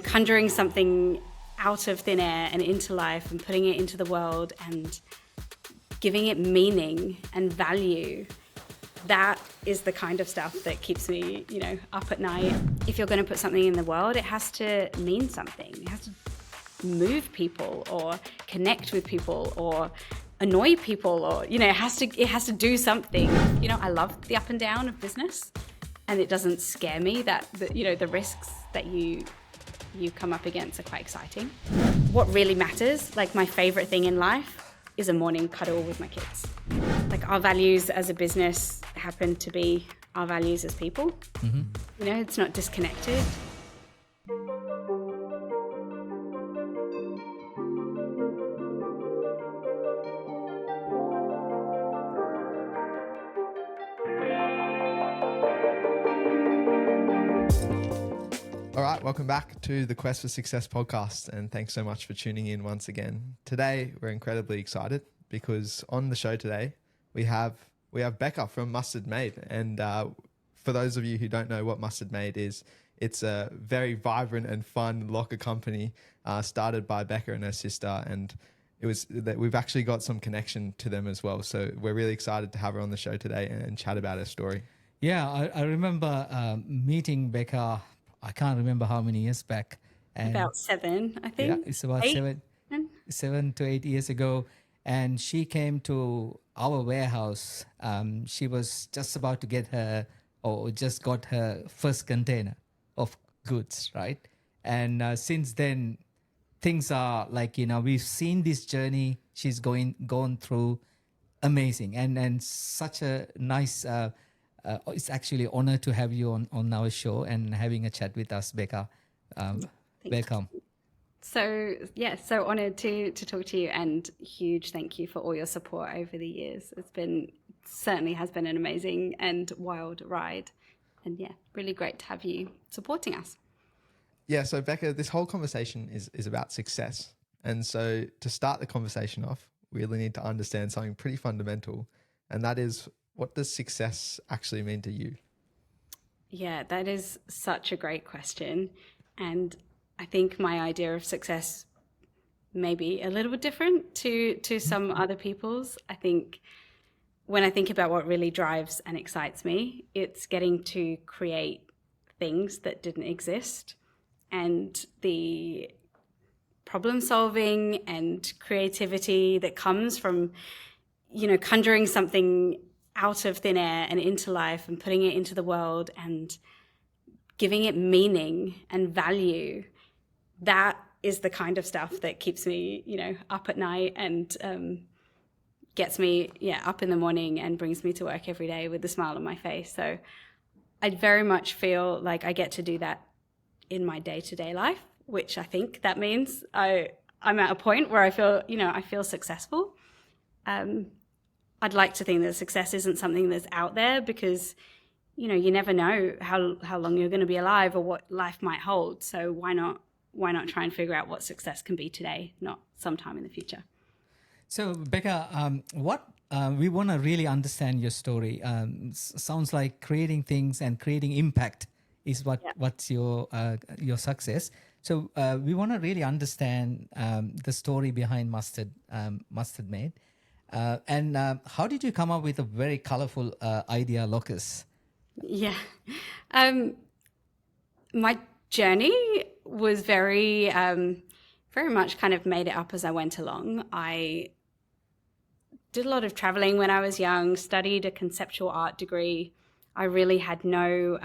conjuring something out of thin air and into life and putting it into the world and giving it meaning and value. That is the kind of stuff that keeps me, up at night. If you're going to put something in the world, it has to mean something. It has to move people or connect with people or annoy people, or it has to do something. I love the up and down of business, and it doesn't scare me that the risks that you come up against are quite exciting. What really matters, like my favorite thing in life, is a morning cuddle with my kids. Like our values as a business happen to be our values as people. Mm-hmm. It's not disconnected. All right, welcome back to the Quest for Success podcast, and thanks so much for tuning in once again. Today, we're incredibly excited because on the show today, we have Becca from Mustard Made. And for those of you who don't know what Mustard Made is, it's a very vibrant and fun locker company started by Becca and her sister, and it was that we've actually got some connection to them as well. So we're really excited to have her on the show today and chat about her story. Yeah, I remember meeting Becca. I can't remember how many years back. And about 7, I think. Yeah, it's about 7 to 8 years ago. And she came to our warehouse. She was just about to just got her first container of goods, right? And since then, things are like, we've seen this journey she's gone through, amazing. And such a nice... it's actually an honor to have you on our show and having a chat with us, Becca. Welcome. So honored to talk to you, and huge thank you for all your support over the years. Certainly has been an amazing and wild ride, and really great to have you supporting us. Yeah, so Becca, this whole conversation is about success. And so to start the conversation off, we really need to understand something pretty fundamental, and that is, what does success actually mean to you? Yeah, that is such a great question. And I think my idea of success may be a little bit different to some other people's. I think when I think about what really drives and excites me, it's getting to create things that didn't exist, and the problem solving and creativity that comes from, conjuring something out of thin air and into life and putting it into the world and giving it meaning and value. That is the kind of stuff that keeps me, up at night and gets me, up in the morning and brings me to work every day with a smile on my face. So I very much feel like I get to do that in my day-to-day life, which I think that means I'm at a point where I feel successful. I'd like to think that success isn't something that's out there, because, you never know how long you're going to be alive or what life might hold. So why not try and figure out what success can be today, not sometime in the future. So Becca, we want to really understand your story. Sounds like creating things and creating impact is what's your success. So we want to really understand the story behind Mustard Made. And how did you come up with a very colorful idea, locus? Yeah. My journey was very much kind of made it up as I went along. I did a lot of traveling when I was young, studied a conceptual art degree. I really had no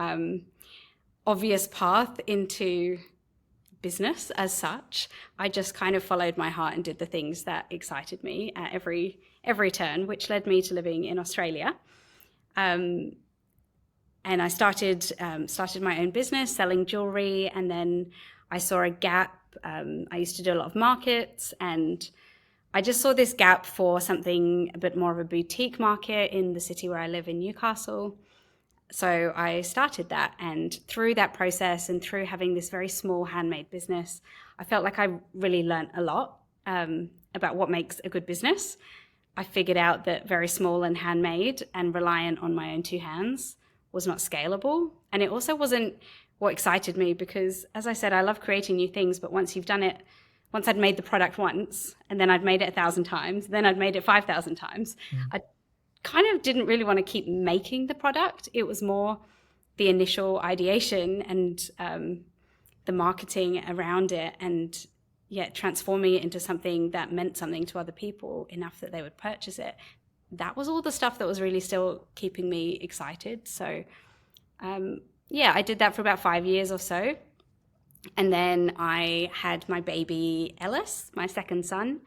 obvious path into business as such. I just kind of followed my heart and did the things that excited me at every turn, which led me to living in Australia. And I started my own business selling jewelry, and then I saw a gap. I used to do a lot of markets, and I just saw this gap for something a bit more of a boutique market in the city where I live in Newcastle. So I started that, and through that process and through having this very small handmade business, I felt like I really learnt a lot about what makes a good business. I figured out that very small and handmade and reliant on my own two hands was not scalable. And it also wasn't what excited me, because as I said, I love creating new things, but once I'd made the product once, and then I'd made it 1,000 times, then I'd made it 5,000 times, I kind of didn't really want to keep making the product. It was more the initial ideation and the marketing around it, and transforming it into something that meant something to other people enough that they would purchase it. That was all the stuff that was really still keeping me excited. So I did that for about 5 years or so. And then I had my baby Ellis, my second son.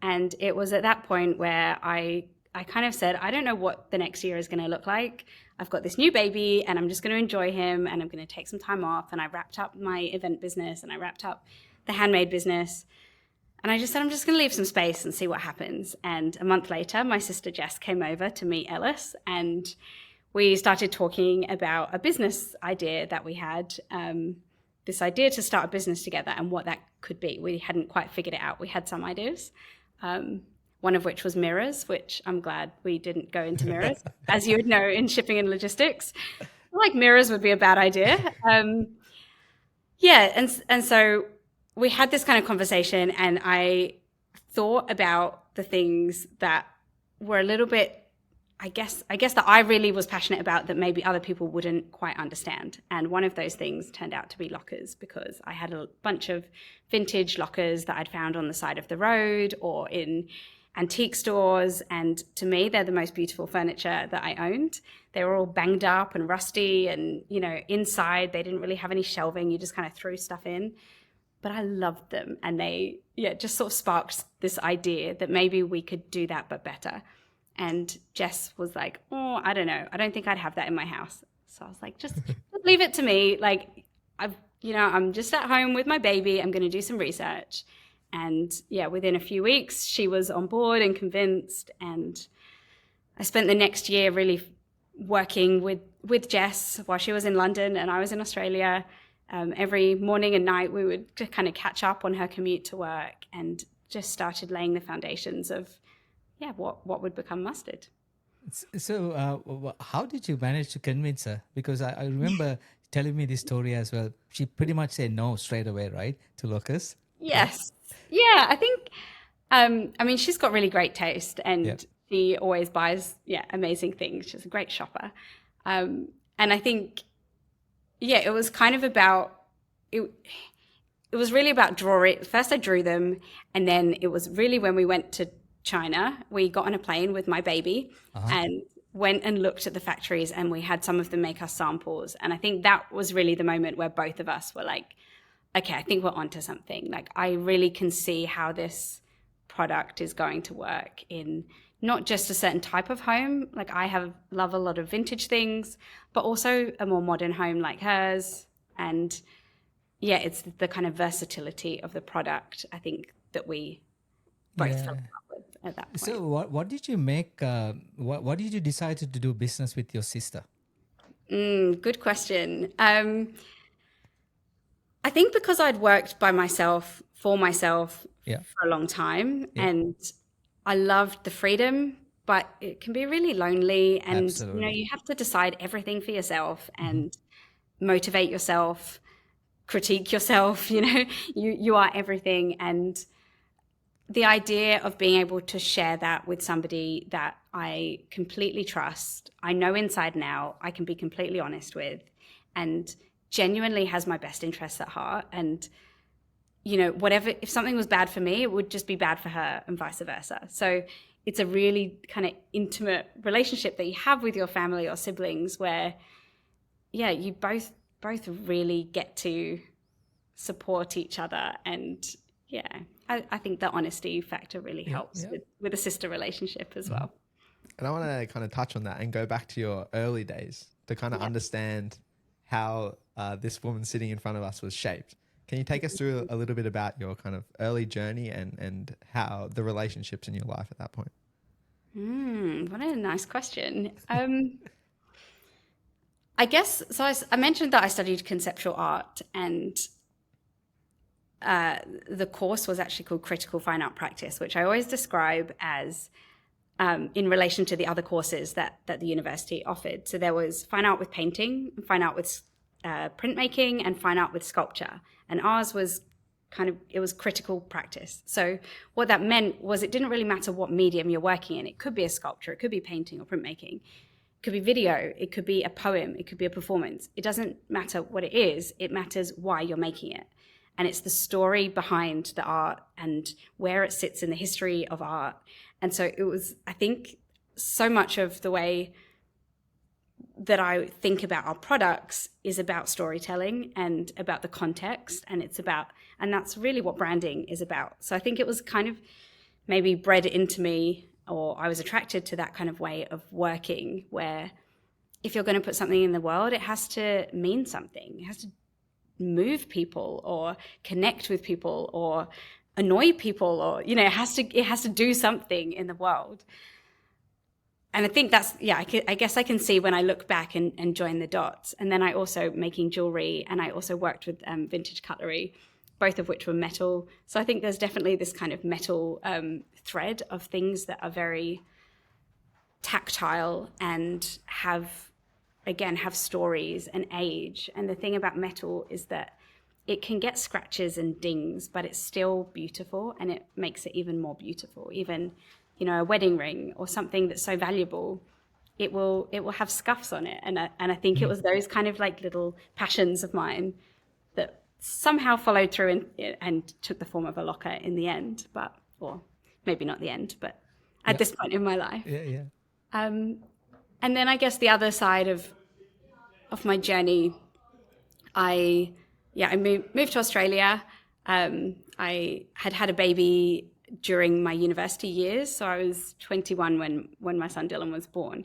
And it was at that point where I kind of said, I don't know what the next year is going to look like. I've got this new baby and I'm just going to enjoy him, and I'm going to take some time off. And I wrapped up my event business and I wrapped up the handmade business. And I just said, I'm just going to leave some space and see what happens. And a month later, my sister Jess came over to meet Ellis, and we started talking about a business idea that we had, this idea to start a business together and what that could be. We hadn't quite figured it out. We had some ideas, one of which was mirrors, which I'm glad we didn't go into mirrors. As you would know, in shipping and logistics, like mirrors would be a bad idea. And so we had this kind of conversation, and I thought about the things that were a little bit, I guess that I really was passionate about that maybe other people wouldn't quite understand. And one of those things turned out to be lockers, because I had a bunch of vintage lockers that I'd found on the side of the road or in antique stores. And to me, they're the most beautiful furniture that I owned. They were all banged up and rusty, and, inside they didn't really have any shelving. You just kind of threw stuff in. But I loved them, and they just sort of sparked this idea that maybe we could do that but better. And Jess was like, oh, I don't know, I don't think I'd have that in my house. So I was like, just leave it to me. Like, I'm just at home with my baby, I'm going to do some research. And within a few weeks she was on board and convinced, and I spent the next year really working with Jess while she was in London and I was in Australia. Every morning and night we would just kind of catch up on her commute to work, and just started laying the foundations of what would become Mustard. So how did you manage to convince her? Because I remember telling me this story as well. She pretty much said no straight away, right, to locusts? Yes. Yeah, I think, she's got really great taste, and she always buys amazing things. She's a great shopper. And I think, it was kind of about, it was really about drawing. First I drew them, and then it was really when we went to China, we got on a plane with my baby and went and looked at the factories, and we had some of them make us samples. And I think that was really the moment where both of us were like, okay, I think we're onto something. Like, I really can see how this product is going to work in not just a certain type of home. Like, I love a lot of vintage things, but also a more modern home like hers. And it's the kind of versatility of the product, I think, that we both fell in love with at that point. So what did you make, what did you decide to do business with your sister? Good question. I think because I'd worked by myself, for myself for a long time, and I loved the freedom, but it can be really lonely, and you have to decide everything for yourself and motivate yourself, critique yourself, you are everything. And the idea of being able to share that with somebody that I completely trust, I know inside and out, I can be completely honest with, and genuinely has my best interests at heart. And if something was bad for me, it would just be bad for her, and vice versa. So it's a really kind of intimate relationship that you have with your family or siblings, where you both really get to support each other. And I think the honesty factor really helps with a sister relationship as well. And I want to kind of touch on that and go back to your early days to kind of understand how this woman sitting in front of us was shaped. Can you take us through a little bit about your kind of early journey and how the relationships in your life at that point? What a nice question. I guess, so I mentioned that I studied conceptual art, and the course was actually called Critical Fine Art Practice, which I always describe as in relation to the other courses that the university offered. So there was fine art with painting, fine art with printmaking and fine art with sculpture. And ours was it was critical practice. So what that meant was it didn't really matter what medium you're working in. It could be a sculpture, it could be painting or printmaking, it could be video, it could be a poem, it could be a performance. It doesn't matter what it is, it matters why you're making it. And it's the story behind the art and where it sits in the history of art. And so it was, I think, so much of the way that I think about our products is about storytelling and about the context, and that's really what branding is about. So I think it was kind of maybe bred into me, or I was attracted to that kind of way of working, where if you're going to put something in the world, it has to mean something. It has to move people or connect with people or annoy people, or, you know, it has to do something in the world. And I think that's, I guess I can see when I look back and join the dots. And then I also making jewelry, and I also worked with vintage cutlery, both of which were metal. So I think there's definitely this kind of metal thread of things that are very tactile and have stories and age. And the thing about metal is that it can get scratches and dings, but it's still beautiful, and it makes it even more beautiful. Even, you know, a wedding ring or something that's so valuable, it will have scuffs on it. And I think it was those kind of like little passions of mine that somehow followed through and took the form of a locker in the end, or maybe not the end, but at this point in my life. Yeah. And then I guess the other side of my journey, I moved to Australia. I had a baby during my university years, so I was 21 when my son Dylan was born,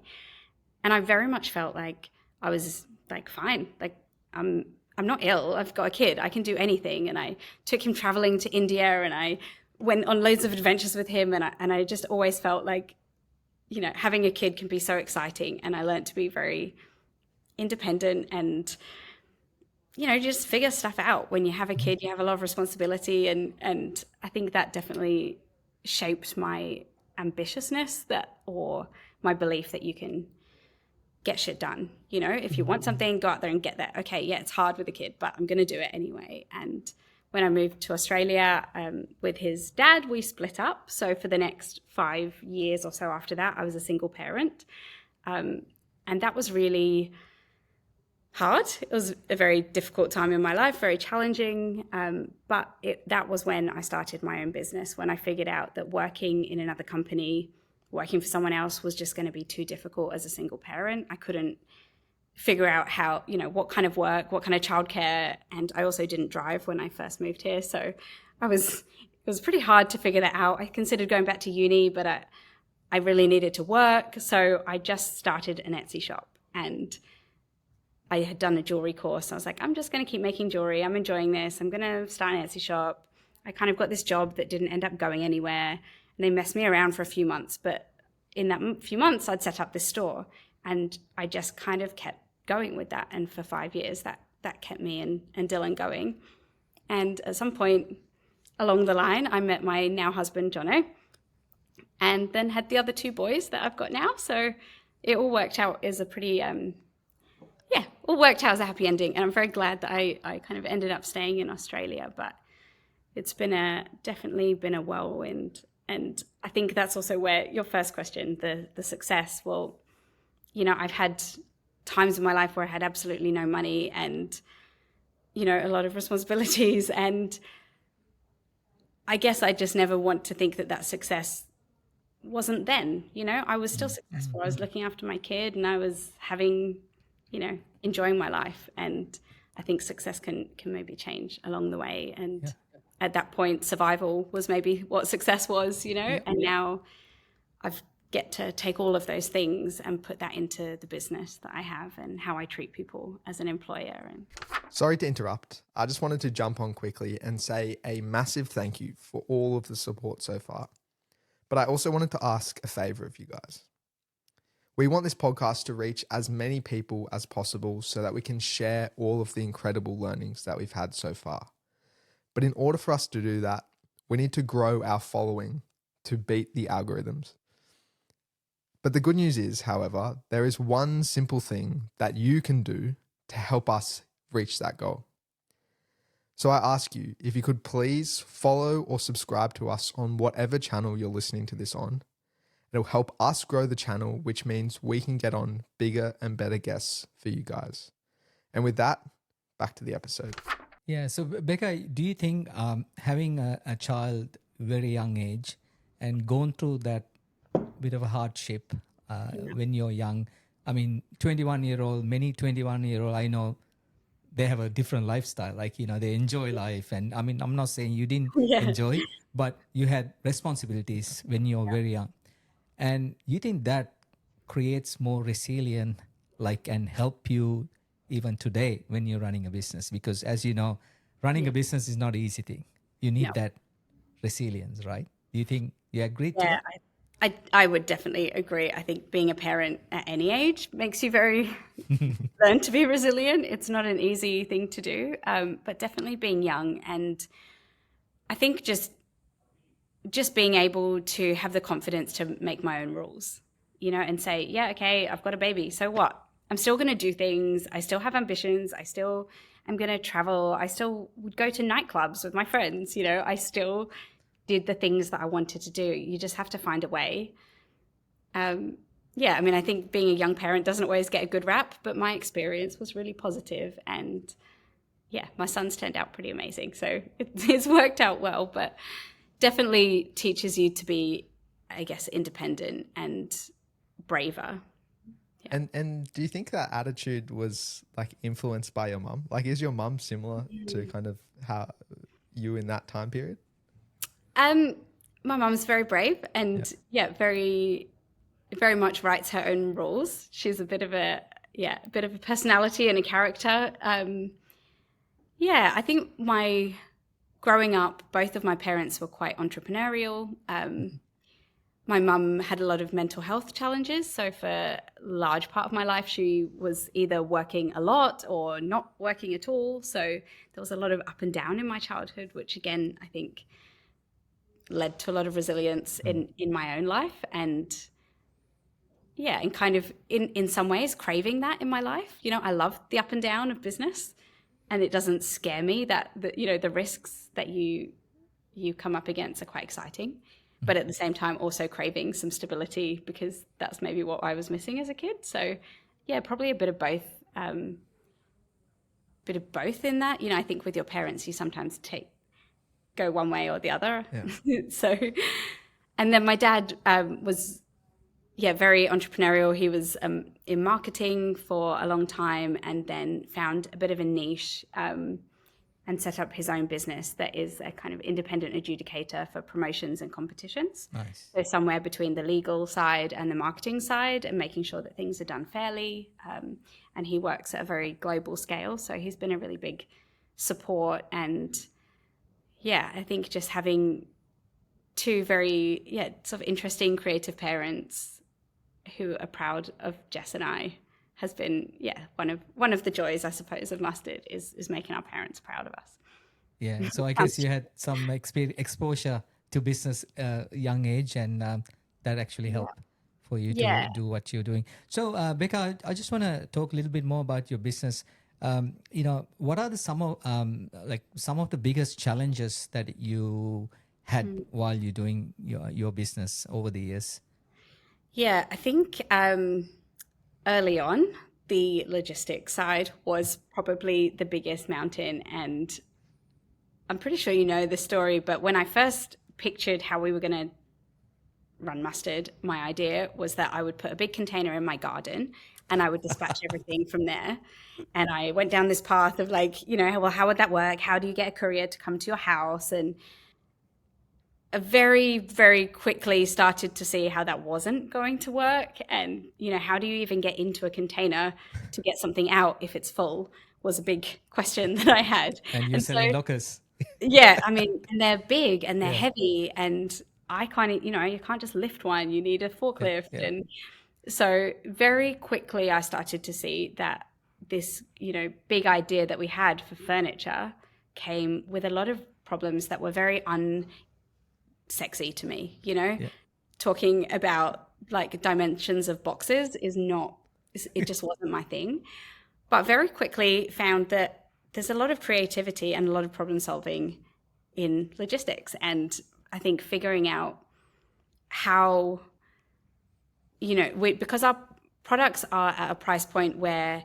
and I very much felt like I was like fine, like I'm not ill, I've got a kid, I can do anything. And I took him traveling to India, and I went on loads of adventures with him, and I just always felt like, you know, having a kid can be so exciting. And I learned to be very independent and, you know, just figure stuff out. When you have a kid, you have a lot of responsibility, and I think that definitely shaped my ambitiousness, or my belief that you can get shit done. You know, if you want something, go out there and get that. Okay, yeah, it's hard with a kid, but I'm going to do it anyway. And when I moved to Australia with his dad, we split up. So for the next 5 years or so after that, I was a single parent. And that was really hard. It was a very difficult time in my life, very challenging. But that was when I started my own business, when I figured out that working in another company, working for someone else, was just going to be too difficult as a single parent. I couldn't figure out how, you know, what kind of work, what kind of childcare. And I also didn't drive when I first moved here. So it was pretty hard to figure that out. I considered going back to uni, but I really needed to work. So I just started an Etsy shop, and I had done a jewelry course. I was like, I'm just going to keep making jewelry. I'm enjoying this. I'm going to start an Etsy shop. I kind of got this job that didn't end up going anywhere, and they messed me around for a few months. But in that few months, I'd set up this store, and I just kind of kept going with that. And for 5 years, that kept me and Dylan going. And at some point along the line, I met my now husband, Jono, and then had the other 2 boys that I've got now. So it all worked out as a pretty, all worked out as a happy ending. And I'm very glad that I kind of ended up staying in Australia, but it's definitely been a whirlwind. And I think that's also where your first question, the success, well, you know, I've had times in my life where I had absolutely no money and, you know, a lot of responsibilities. And I guess I just never want to think that success wasn't then, you know, I was still successful. I was looking after my kid, and I was having, you know, enjoying my life. And I think success can maybe change along the way. And at that point, survival was maybe what success was, you know, and now I've get to take all of those things and put that into the business that I have and how I treat people as an employer. And sorry to interrupt. I just wanted to jump on quickly and say a massive thank you for all of the support so far. But I also wanted to ask a favor of you guys. We want this podcast to reach as many people as possible so that we can share all of the incredible learnings that we've had so far. But in order for us to do that, we need to grow our following to beat the algorithms. But the good news is, however, there is one simple thing that you can do to help us reach that goal. So I ask you if you could please follow or subscribe to us on whatever channel you're listening to this on. It'll help us grow the channel, which means we can get on bigger and better guests for you guys. And with that, back to the episode. Yeah. So Becca, do you think having a child very young age and going through that bit of a hardship when you're young, I mean, 21-year-old, many 21-year-old, I know they have a different lifestyle. Like, they enjoy life. And I mean, I'm not saying you didn't enjoy, but you had responsibilities when you're very young. And you think that creates more resilient, and help you even today when you're running a business? Because as you know, running a business is not an easy thing. You need that resilience, right? Do you think you agree to that? I would definitely agree. I think being a parent at any age makes you learn to be resilient. It's not an easy thing to do, but definitely being young. And I think just being able to have the confidence to make my own rules, and say, yeah, okay, I've got a baby. So what? I'm still going to do things. I still have ambitions. I still am going to travel. I still would go to nightclubs with my friends. I still did the things that I wanted to do. You just have to find a way. I mean, I think being a young parent doesn't always get a good rap, but my experience was really positive. And yeah, my son's turned out pretty amazing. So it's worked out well, but definitely teaches you to be, I guess, independent and braver. Yeah. And do you think that attitude was influenced by your mum? Is your mum similar to kind of how you in that time period? My mum's very brave and very, very much writes her own rules. She's a bit of a personality and a character. I think growing up, both of my parents were quite entrepreneurial. My mum had a lot of mental health challenges. So for a large part of my life, she was either working a lot or not working at all. So there was a lot of up and down in my childhood, which again, I think led to a lot of resilience in my own life. And kind of in some ways craving that in my life. I love the up and down of business, and it doesn't scare me that the risks that you come up against are quite exciting. But at the same time, also craving some stability, because that's maybe what I was missing as a kid. So probably a bit of both. In that. I think with your parents, you sometimes go one way or the other. Yeah. So, and then my dad was very entrepreneurial. He was in marketing for a long time, and then found a bit of a niche and set up his own business that is a kind of independent adjudicator for promotions and competitions. Nice. So somewhere between the legal side and the marketing side, and making sure that things are done fairly. And he works at a very global scale. So he's been a really big support. And I think just having two very sort of interesting creative parents who are proud of Jess and I has been one of the joys, I suppose, of Mustard is making our parents proud of us. Yeah, so I guess you had some exposure to business young age, and that actually helped for you to do what you're doing. So Becca, I just want to talk a little bit more about your business. What are some of the biggest challenges that you had while you're doing your business over the years? Yeah, I think early on, the logistics side was probably the biggest mountain. And I'm pretty sure you know the story, but when I first pictured how we were going to run Mustard, my idea was that I would put a big container in my garden and I would dispatch everything from there. And I went down this path of how would that work? How do you get a courier to come to your house? And very, very quickly started to see how that wasn't going to work. And, how do you even get into a container to get something out if it's full was a big question that I had. And you're selling lockers. Yeah, I mean, and they're big and they're heavy, and I kind of, you can't just lift one, you need a forklift. Yeah. And so very quickly I started to see that this, big idea that we had for furniture came with a lot of problems that were very unsexy to me, Talking about dimensions of boxes it just wasn't my thing. But very quickly found that there's a lot of creativity and a lot of problem solving in logistics. And I think figuring out how, because our products are at a price point where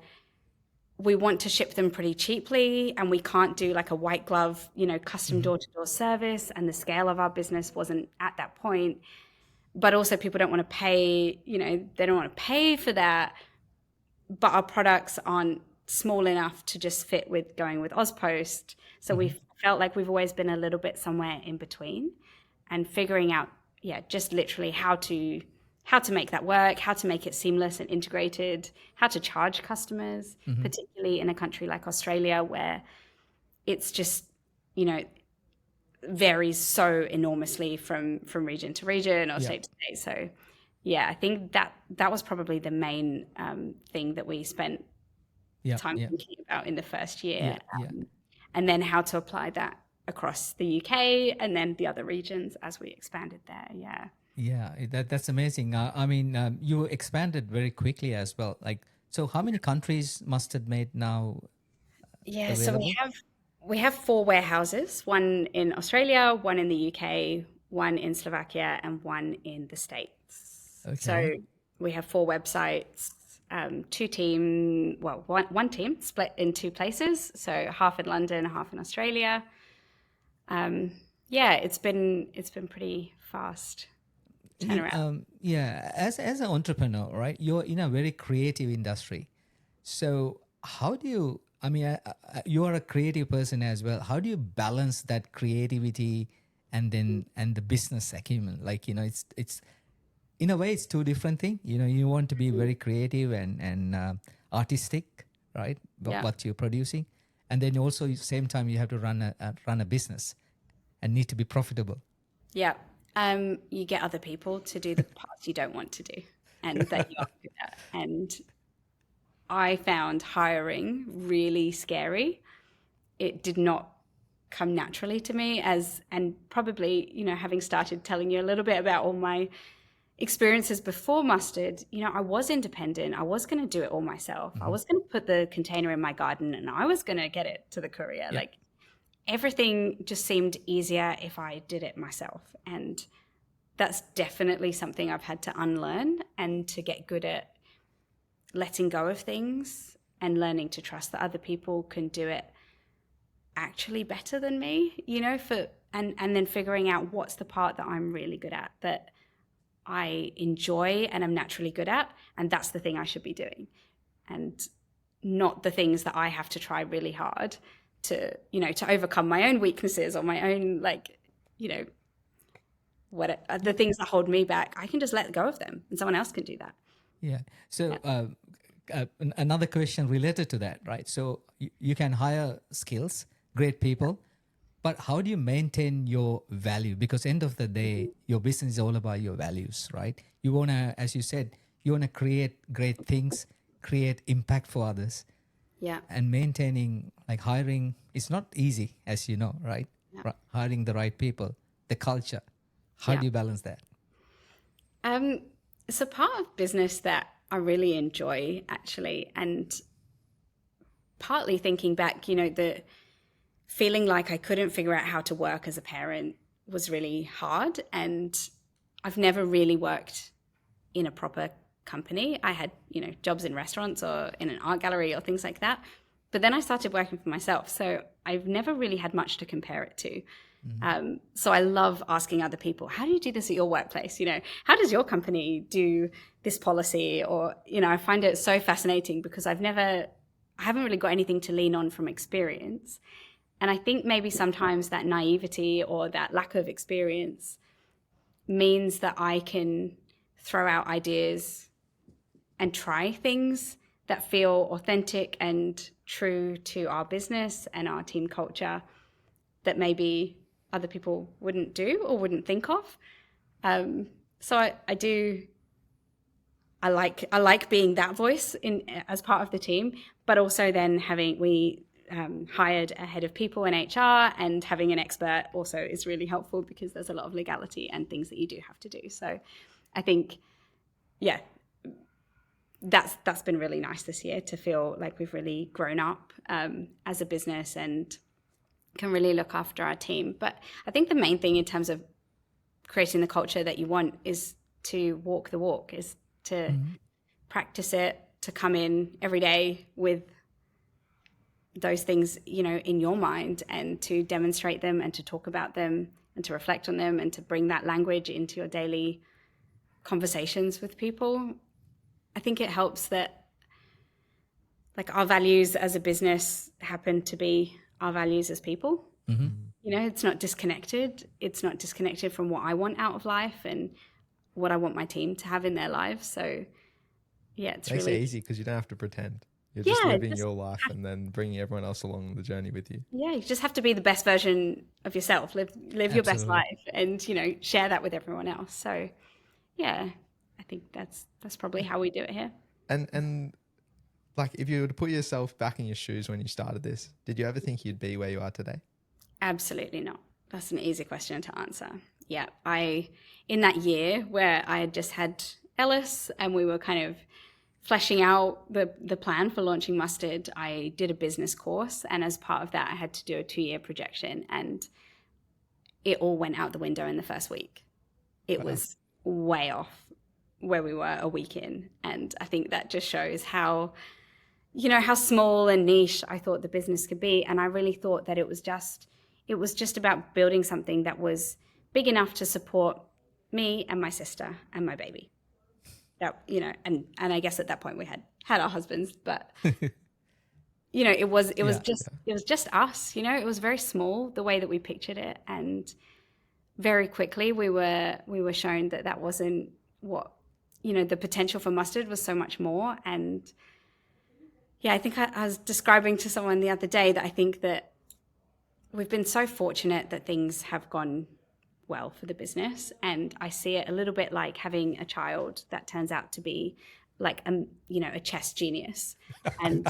we want to ship them pretty cheaply, and we can't do like a white glove, custom door-to-door service, and the scale of our business wasn't at that point. But also people don't want to pay, they don't want to pay for that, but our products aren't small enough to just fit with going with Ozpost. So we felt like we've always been a little bit somewhere in between, and figuring out, just literally how to make that work, how to make it seamless and integrated, how to charge customers, particularly in a country like Australia where it's just, varies so enormously from region to region or state to state. So I think that was probably the main thing that we spent time thinking about in the first year. And then how to apply that across the UK and then the other regions as we expanded there. That's amazing. I mean, you expanded very quickly as well. Like, so how many countries Mustard Made now available? So we have 4 warehouses, one in Australia, one in the UK, one in Slovakia, and one in the States. Okay. So we have 4 websites, one team split in 2 places, so half in London, half in Australia. It's been pretty fast turnaround. As an entrepreneur, right? You're in a very creative industry. So how do you? I mean, you are a creative person as well. How do you balance that creativity and the business acumen? Like, it's in a way it's 2 different things. You want to be very creative and artistic, right? What you're producing, and then also at the same time you have to run a business and need to be profitable. Yeah, you get other people to do the parts you don't want to do, and that you are good at. And I found hiring really scary. It did not come naturally to me and probably, having started telling you a little bit about all my experiences before Mustard, I was independent. I was going to do it all myself. I was going to put the container in my garden and I was going to get it to the courier. Yeah. Like, everything just seemed easier if I did it myself. And that's definitely something I've had to unlearn and to get good at letting go of things and learning to trust that other people can do it actually better than me, and then figuring out what's the part that I'm really good at, that I enjoy and I'm naturally good at, and that's the thing I should be doing, and not the things that I have to try really hard to overcome my own weaknesses or my own, the things that hold me back. I can just let go of them and someone else can do that. Yeah. So another question related to that, right? So you can hire skills, great people, but how do you maintain your value? Because end of the day, your business is all about your values, right? You want to, as you said, you want to create great things, create impact for others. Yeah. And maintaining, hiring, it's not easy, as you know, right? Yeah. Hiring the right people, the culture. How do you balance that? It's a part of business that I really enjoy, actually. And partly thinking back, the feeling like I couldn't figure out how to work as a parent was really hard. And I've never really worked in a proper company. I had, jobs in restaurants or in an art gallery or things like that. But then I started working for myself. So I've never really had much to compare it to. So I love asking other people, how do you do this at your workplace? How does your company do this policy? Or, I find it so fascinating because I haven't really got anything to lean on from experience. And I think maybe sometimes that naivety or that lack of experience means that I can throw out ideas and try things that feel authentic and true to our business and our team culture that maybe other people wouldn't do or wouldn't think of. So I like being that voice as part of the team, but also then we hired a head of people in HR, and having an expert also is really helpful because there's a lot of legality and things that you do have to do. So I think, that's been really nice this year, to feel like we've really grown up as a business and can really look after our team. But I think the main thing in terms of creating the culture that you want is to walk the walk, is to practice it, to come in every day with those things, you know, in your mind, and to demonstrate them and to talk about them and to reflect on them and to bring that language into your daily conversations with people. I think it helps that, like, our values as a business happen to be our values as people. You know, it's not disconnected. It's not disconnected from what I want out of life and what I want my team to have in their lives. So yeah, it's Makes really it easy because you don't have to pretend. You're just living your life and then bringing everyone else along the journey with you. Yeah, you just have to be the best version of yourself. Live your best Absolutely. life, and, you know, share that with everyone else. So yeah, I think that's probably how we do it here. And like, if you were to put yourself back in your shoes when you started this, did you ever think you'd be where you are today? Absolutely not. That's an easy question to answer. Yeah, in that year where I had just had Ellis and we were kind of fleshing out the plan for launching Mustard, I did a business course, and as part of that I had to do a 2-year projection, and it all went out the window in the first week. It was way off where we were a week in, and I think that just shows how, you know, how small and niche I thought the business could be. And I really thought that it was just about building something that was big enough to support me and my sister and my baby. That, you know, and I guess at that point we had our husbands, but you know, it was just us. You know, it was very small, the way that we pictured it, and very quickly we were shown that wasn't what, you know, the potential for Mustard was so much more. And yeah, I think I was describing to someone the other day that I think that we've been so fortunate that things have gone well for the business, and I see it a little bit like having a child that turns out to be like a chess genius, and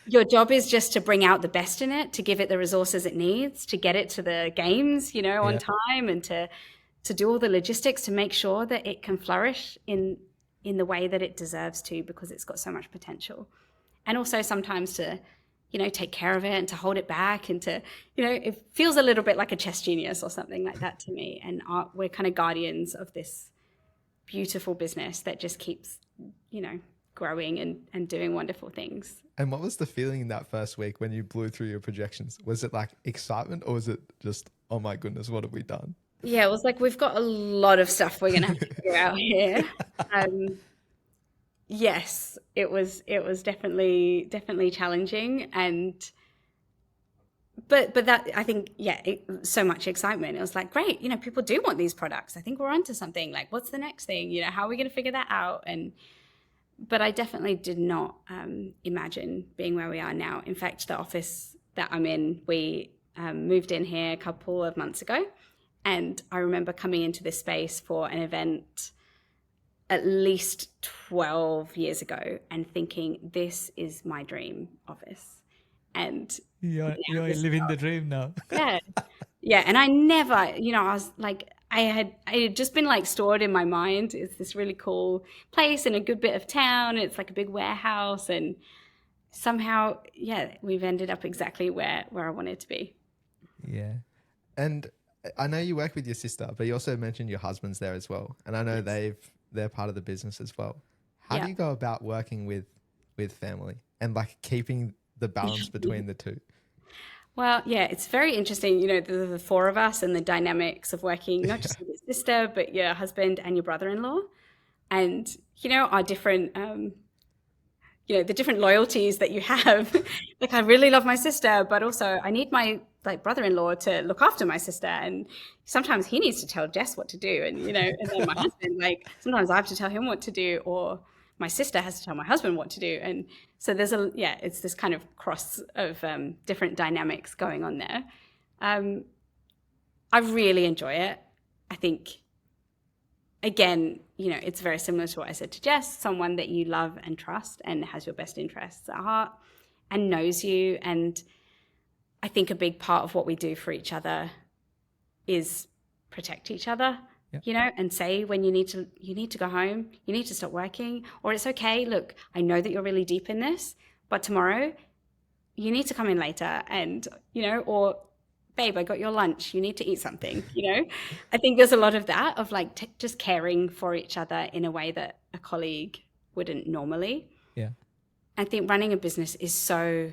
your job is just to bring out the best in it, to give it the resources it needs to get it to the games, you know, on time, and to do all the logistics to make sure that it can flourish in the way that it deserves to, because it's got so much potential. And also sometimes to, you know, take care of it and to hold it back, and to, you know, it feels a little bit like a chess genius or something like that to me. And we're kind of guardians of this beautiful business that just keeps, you know, growing and doing wonderful things. And what was the feeling in that first week when you blew through your projections? Was it like excitement, or was it just, oh my goodness, what have we done? Yeah, it was like, we've got a lot of stuff we're going to have to figure out here. Yes, it was definitely challenging, but that, I think, so much excitement. It was like, great, you know, people do want these products. I think we're onto something. Like, what's the next thing? You know, how are we going to figure that out? But I definitely did not imagine being where we are now. In fact, the office that I'm in, we moved in here a couple of months ago, and I remember coming into this space for an event at least 12 years ago and thinking, this is my dream office. And You're living the dream now. yeah. And I never, you know, I was like, it had just been like stored in my mind. It's this really cool place in a good bit of town. It's like a big warehouse, and somehow, we've ended up exactly where I wanted to be. Yeah. And I know you work with your sister, but you also mentioned your husband's there as well. And I know they're part of the business as well. How do you go about working with family and like keeping the balance between the two? Well, yeah, it's very interesting, you know, the four of us and the dynamics of working, not just with your sister, but your husband and your brother-in-law, and, you know, our different, you know, the different loyalties that you have. Like, I really love my sister, but also I need my brother-in-law to look after my sister, and sometimes he needs to tell Jess what to do, and, you know, and then my husband, like, sometimes I have to tell him what to do, or my sister has to tell my husband what to do. And so there's it's this kind of cross of different dynamics going on there. I really enjoy it. I think, again, you know, it's very similar to what I said to Jess, someone that you love and trust and has your best interests at heart and knows you. And I think a big part of what we do for each other is protect each other you know, and say when you need to go home, you need to stop working, or it's okay. Look, I know that you're really deep in this, but tomorrow you need to come in later, and, you know, or babe, I got your lunch, you need to eat something, you know. I think there's a lot of that, of like just caring for each other in a way that a colleague wouldn't normally. Yeah. I think running a business is so,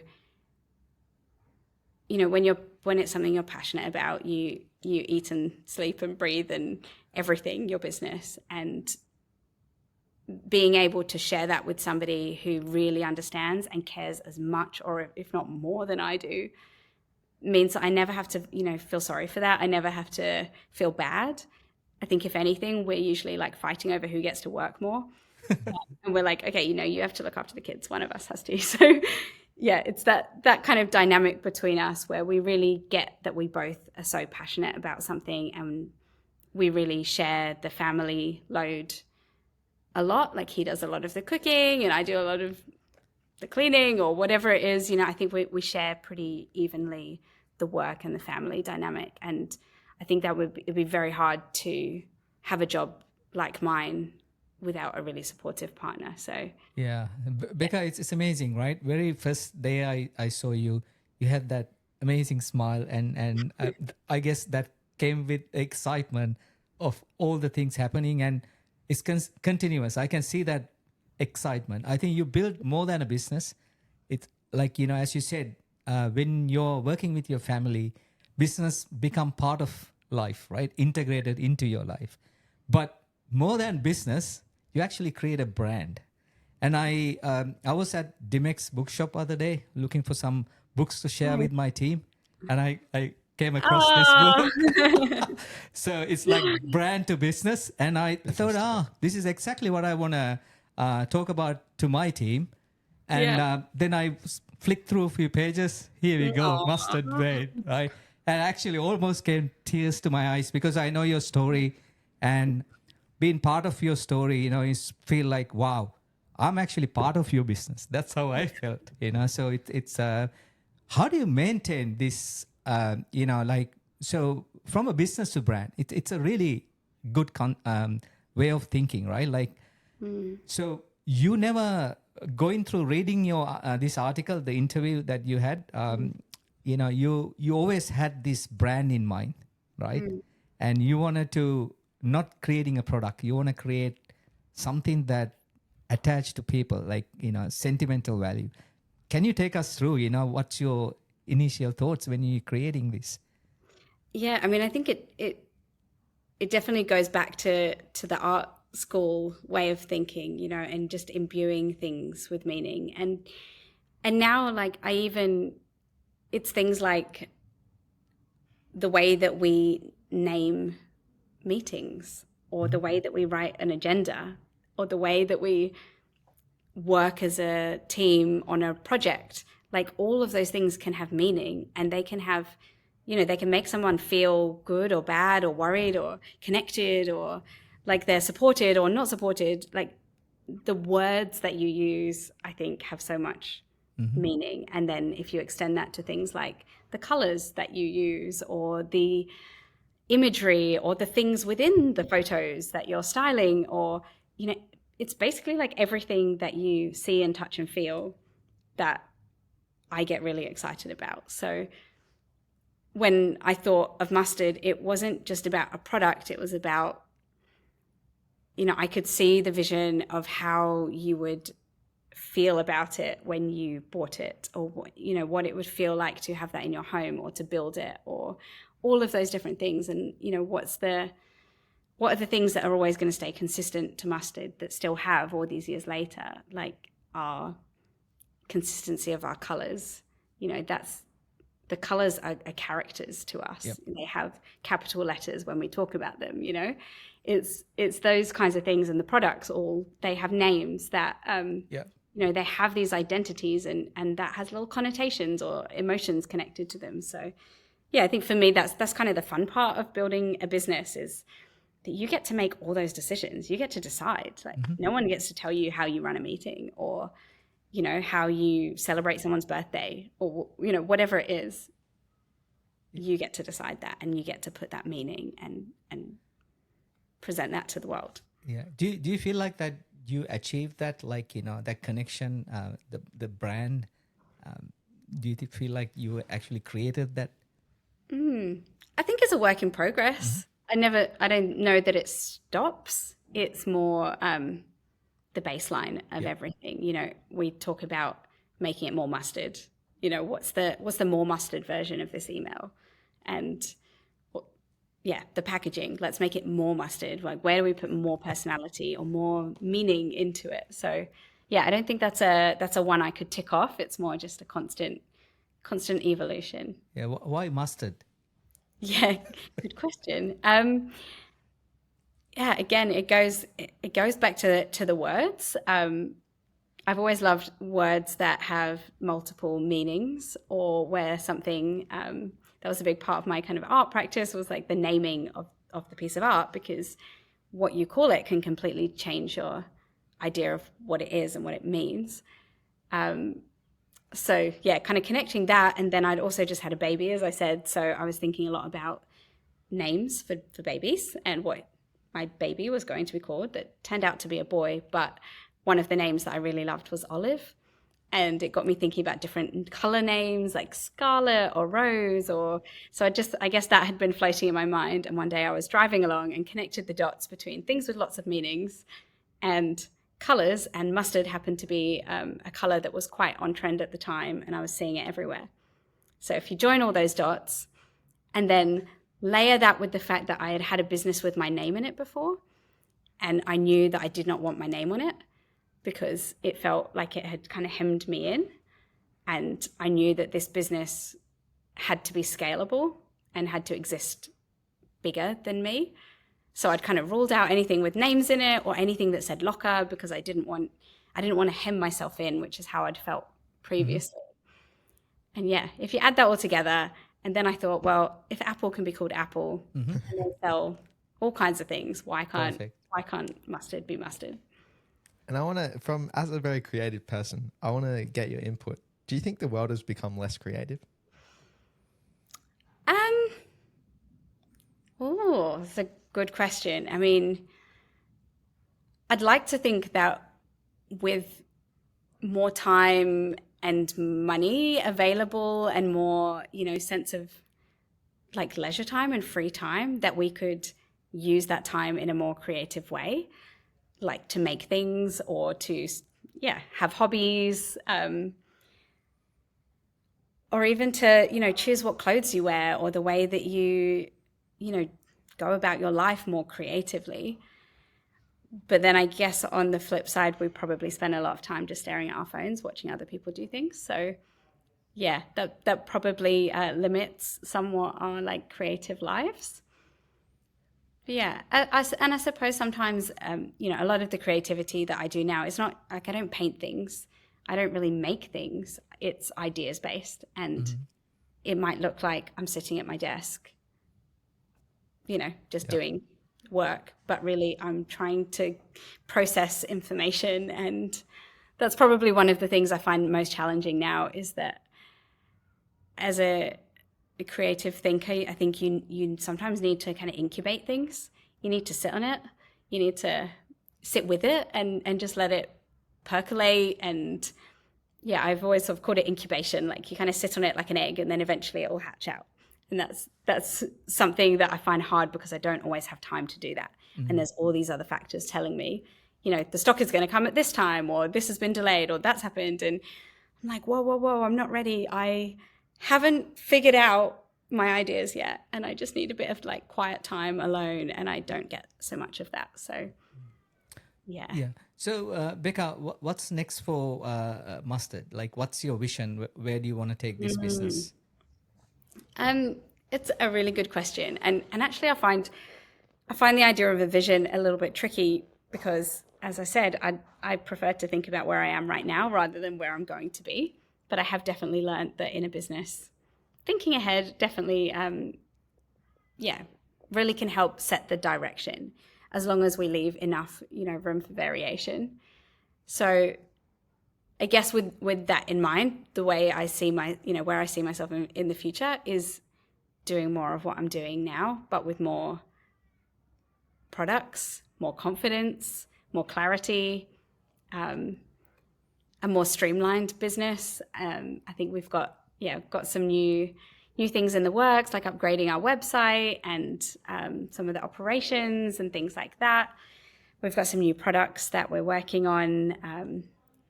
you know, when it's something you're passionate about, you eat and sleep and breathe and everything, your business, and being able to share that with somebody who really understands and cares as much, or if not more than I do, means that I never have to, you know, feel sorry for that. I never have to feel bad. I think if anything, we're usually like fighting over who gets to work more. And we're like, okay, you know, you have to look after the kids. One of us has to. So yeah, it's that kind of dynamic between us where we really get that we both are so passionate about something, and we really share the family load a lot. Like he does a lot of the cooking and I do a lot of the cleaning or whatever it is. You know, I think we share pretty evenly the work and the family dynamic. And I think that it'd be very hard to have a job like mine without a really supportive partner. So yeah, Becca, it's amazing, right? Very first day I saw you, you had that amazing smile, and I guess that came with excitement of all the things happening, and it's continuous. I can see that excitement. I think you build more than a business. It's like, you know, as you said, when you're working with your family, business become part of life, right? Integrated into your life. But more than business, you actually create a brand. And I was at Dimex bookshop other day looking for some books to share with my team, and I came across this book. So it's like brand to business, and I thought, this is exactly what I want to talk about to my team. And then I flicked through a few pages. Here we go, mustard brain, right? And actually almost came tears to my eyes, because I know your story, and being part of your story, you know, is feel like, wow, I'm actually part of your business. That's how I felt, you know. So it's how do you maintain this, you know, like, so from a business to brand, it's a really good way of thinking, right? Like, so you never going through reading your this article, the interview that you had, you know, you always had this brand in mind, right? And you wanted to not creating a product, you want to create something that attached to people, like, you know, sentimental value. Can you take us through, you know, what's your initial thoughts when you're creating this? Yeah, I mean, I think it definitely goes back to the art school way of thinking, you know, and just imbuing things with meaning. And now, like, it's things like the way that we name meetings, or the way that we write an agenda, or the way that we work as a team on a project. Like, all of those things can have meaning, and they can have, you know, they can make someone feel good or bad or worried or connected, or like they're supported or not supported. Like, the words that you use, I think, have so much meaning. And then if you extend that to things like the colors that you use, or the imagery, or the things within the photos that you're styling, or, you know, it's basically like everything that you see and touch and feel that I get really excited about. So when I thought of Mustard, it wasn't just about a product, it was about, you know, I could see the vision of how you would feel about it when you bought it, or, you know, what it would feel like to have that in your home, or to build it, or all of those different things. And, you know, what are the things that are always going to stay consistent to Mustard, that still have all these years later, like our consistency of our colors. You know, that's, the colors are characters to us. Yep. They have capital letters when we talk about them, you know. It's those kinds of things. And the products, they have names that you know, they have these identities, and that has little connotations or emotions connected to them. So yeah, I think for me, that's kind of the fun part of building a business, is that you get to make all those decisions. You get to decide. Like, no one gets to tell you how you run a meeting, or, you know, how you celebrate someone's birthday, or, you know, whatever it is. You get to decide that, and you get to put that meaning and present that to the world. Yeah. Do you feel like that you achieved that, like, that connection, the brand? Do you feel like you actually created that? I think it's a work in progress. I don't know that it stops. It's more the baseline of everything. We talk about making it more mustard. What's the more mustard version of this email? And the packaging, let's make it more mustard. Like, where do we put more personality or more meaning into it? So I don't think that's a one I could tick off. It's more just a constant evolution. Yeah. Why mustard? Yeah, good question. Again, it goes back to the words. I've always loved words that have multiple meanings, or where something that was a big part of my kind of art practice was like the naming of the piece of art, because what you call it can completely change your idea of what it is and what it means. So kind of connecting that. And then I'd also just had a baby, as I said. So I was thinking a lot about names for babies and what my baby was going to be called. That turned out to be a boy, but one of the names that I really loved was Olive. And it got me thinking about different color names like Scarlet or Rose, so I guess that had been floating in my mind. And one day I was driving along and connected the dots between things with lots of meanings and colors, and mustard happened to be a color that was quite on trend at the time, and I was seeing it everywhere. So if you join all those dots and then layer that with the fact that I had had a business with my name in it before, and I knew that I did not want my name on it because it felt like it had kind of hemmed me in, and I knew that this business had to be scalable and had to exist bigger than me. So I'd kind of ruled out anything with names in it or anything that said locker, because I didn't want to hem myself in, which is how I'd felt previously. And if you add that all together, and then I thought, well, if Apple can be called Apple and they sell all kinds of things, why can't mustard be mustard? And I want to, as a very creative person, I want to get your input. Do you think the world has become less creative? That's a good question. I mean, I'd like to think that with more time and money available and more, sense of like leisure time and free time, that we could use that time in a more creative way, like to make things or to, have hobbies, or even to, choose what clothes you wear, or the way that you go about your life more creatively. But then I guess on the flip side, we probably spend a lot of time just staring at our phones, watching other people do things. So that probably limits somewhat our like creative lives. But I suppose sometimes, a lot of the creativity that I do now is not like, I don't paint things. I don't really make things. It's ideas based. And it might look like I'm sitting at my desk, just doing work, but really I'm trying to process information. And that's probably one of the things I find most challenging now, is that as a creative thinker, I think you sometimes need to kind of incubate things. You need to sit on it. You need to sit with it and just let it percolate. And I've always sort of called it incubation. Like, you kind of sit on it like an egg, and then eventually it will hatch out. And that's something that I find hard, because I don't always have time to do that. And there's all these other factors telling me, the stock is going to come at this time, or this has been delayed, or that's happened. And I'm like, whoa, I'm not ready. I haven't figured out my ideas yet. And I just need a bit of like quiet time alone. And I don't get so much of that. So, yeah. So, Becca, what's next for Mustard? Like, what's your vision? Where do you want to take this business? It's a really good question. And actually I find the idea of a vision a little bit tricky, because, as I said, I prefer to think about where I am right now rather than where I'm going to be. But I have definitely learned that in a business, thinking ahead definitely, really can help set the direction, as long as we leave enough, room for variation. So I guess with that in mind, the way I see where I see myself in the future is doing more of what I'm doing now, but with more products, more confidence, more clarity, a more streamlined business. I think we've got some new things in the works, like upgrading our website and some of the operations and things like that. We've got some new products that we're working on,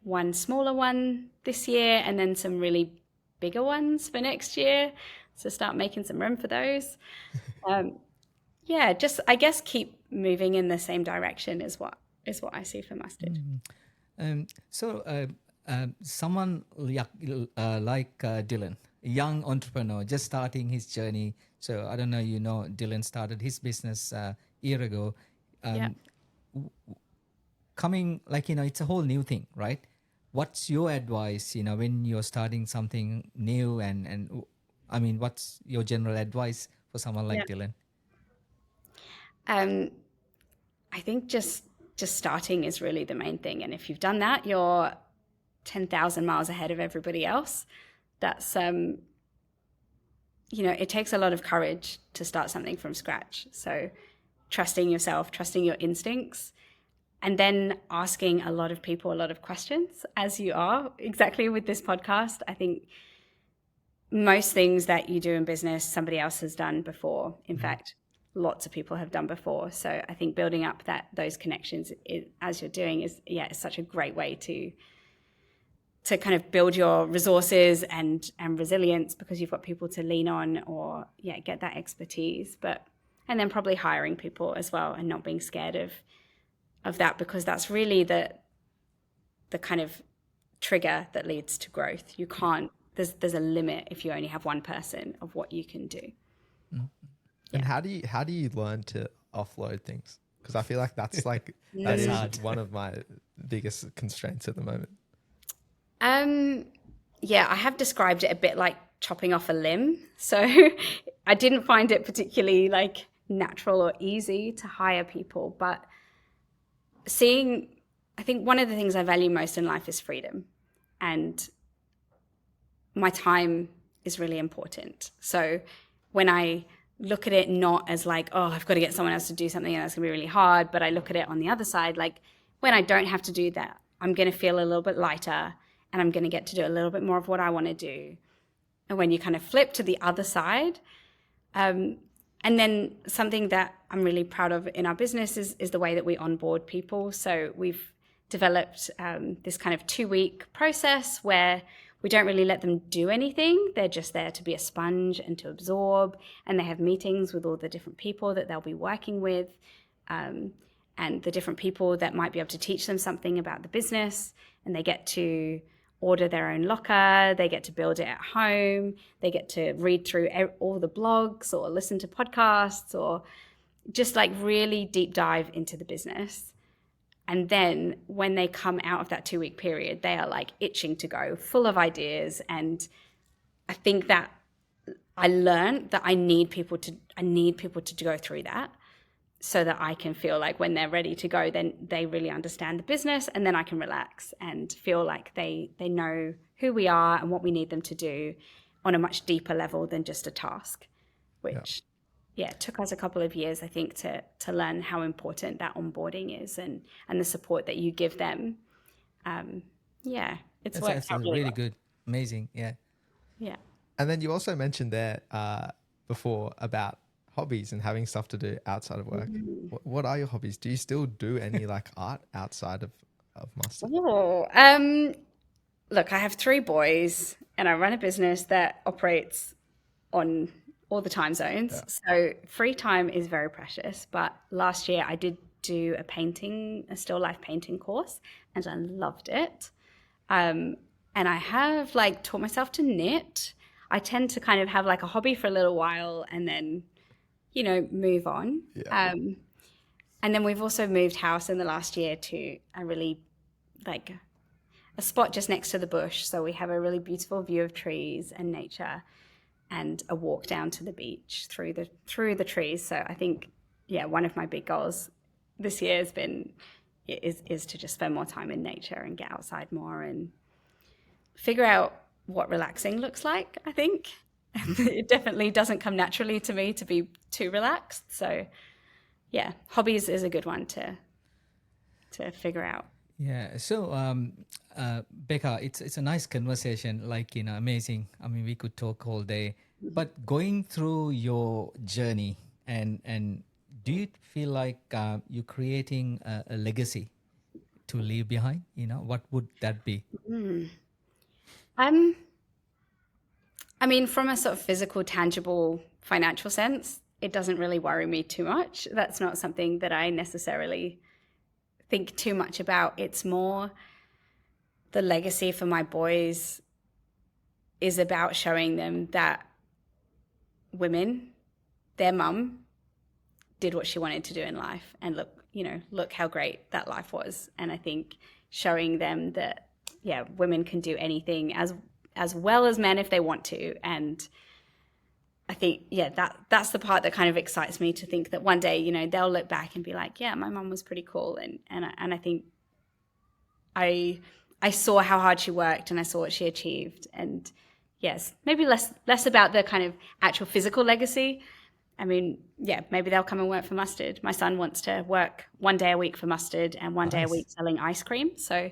one smaller one this year and then some really bigger ones for next year. So start making some room for those. Just I guess keep moving in the same direction is what I see for Mustard. Someone like Dylan, a young entrepreneur, just starting his journey. So I don't know, Dylan started his business a year ago. Coming, it's a whole new thing, right? What's your advice, when you're starting something new and I mean, what's your general advice for someone like Dylan? I think just starting is really the main thing. And if you've done that, you're 10,000 miles ahead of everybody else. That's, it takes a lot of courage to start something from scratch. So trusting yourself, trusting your instincts, and then asking a lot of people a lot of questions, as you are exactly with this podcast. I think most things that you do in business, somebody else has done before. In fact, lots of people have done before. So I think building up those connections as you're doing is such a great way to kind of build your resources and resilience, because you've got people to lean on or get that expertise. And then probably hiring people as well and not being scared of that, because that's really the kind of trigger that leads to growth. You can't, there's a limit if you only have one person of what you can do. And how do you learn to offload things? Because I feel like that's that is hard. One of my biggest constraints at the moment. I have described it a bit like chopping off a limb. So I didn't find it particularly natural or easy to hire people, but I think one of the things I value most in life is freedom, and my time is really important. So when I look at it not as I've got to get someone else to do something and that's gonna be really hard, but I look at it on the other side, when I don't have to do that, I'm gonna feel a little bit lighter and I'm gonna get to do a little bit more of what I want to do. And when you kind of flip to the other side, and then something that I'm really proud of in our business is the way that we onboard people. So we've developed this kind of 2-week process where we don't really let them do anything. They're just there to be a sponge and to absorb. And they have meetings with all the different people that they'll be working with, and the different people that might be able to teach them something about the business. And they get to order their own locker, they get to build it at home, they get to read through all the blogs or listen to podcasts or just really deep dive into the business. And then when they come out of that 2-week period, they are itching to go, full of ideas. And I think that I learned that I need people to go through that, so that I can feel when they're ready to go, then they really understand the business, and then I can relax and feel like they know who we are and what we need them to do on a much deeper level than just a task, which it took us a couple of years, I think, to learn how important that onboarding is and the support that you give them. It's really good. Amazing. Yeah. And then you also mentioned there before about hobbies and having stuff to do outside of work. What are your hobbies? Do you still do any art outside of Mustard? Look, I have 3 boys and I run a business that operates on all the time zones. So free time is very precious. But last year I did do a still life painting course and I loved it. And I have taught myself to knit. I tend to kind of have a hobby for a little while and then move on. And then we've also moved house in the last year to a really a spot just next to the bush. So we have a really beautiful view of trees and nature and a walk down to the beach through the trees. So I think, one of my big goals this year has been is to just spend more time in nature and get outside more and figure out what relaxing looks like, I think. It definitely doesn't come naturally to me to be too relaxed. So, yeah, hobbies is a good one to figure out. Yeah. So, Becca, it's a nice conversation. Like, amazing. I mean, we could talk all day. But going through your journey, and do you feel like you're creating a legacy to leave behind? What would that be? Um, I mean, from a sort of physical, tangible, financial sense, it doesn't really worry me too much. That's not something that I necessarily think too much about. It's more the legacy for my boys is about showing them that women, their mum, did what she wanted to do in life, and look how great that life was. And I think showing them that, yeah, women can do anything as well as men if they want to. And I think, yeah, that's the part that kind of excites me, to think that one day, they'll look back and be like, yeah, my mum was pretty cool. And I think I saw how hard she worked, and I saw what she achieved. And yes, maybe less about the kind of actual physical legacy. I mean, yeah, maybe they'll come and work for Mustard. My son wants to work 1 day a week for Mustard and one day a week selling ice cream. So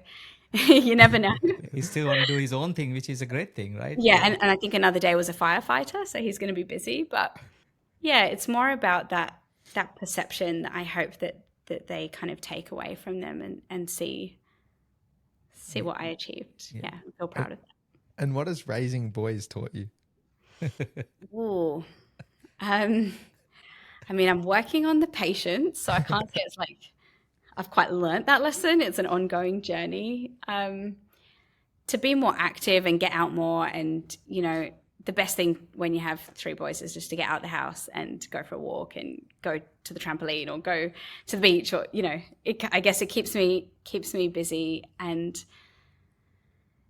you never know. He still want to do his own thing, which is a great thing, right? Yeah, and I think another day was a firefighter, so he's going to be busy. But yeah, it's more about that perception that I hope that they kind of take away from them, and see what I achieved. Yeah, I feel proud of that. And what has raising boys taught you? Ooh. I mean, I'm working on the patience, so I can't say it's like I've quite learnt that lesson. It's an ongoing journey. To be more active and get out more, and the best thing when you have 3 boys is just to get out the house and go for a walk and go to the trampoline or go to the beach, or I guess it keeps me busy. And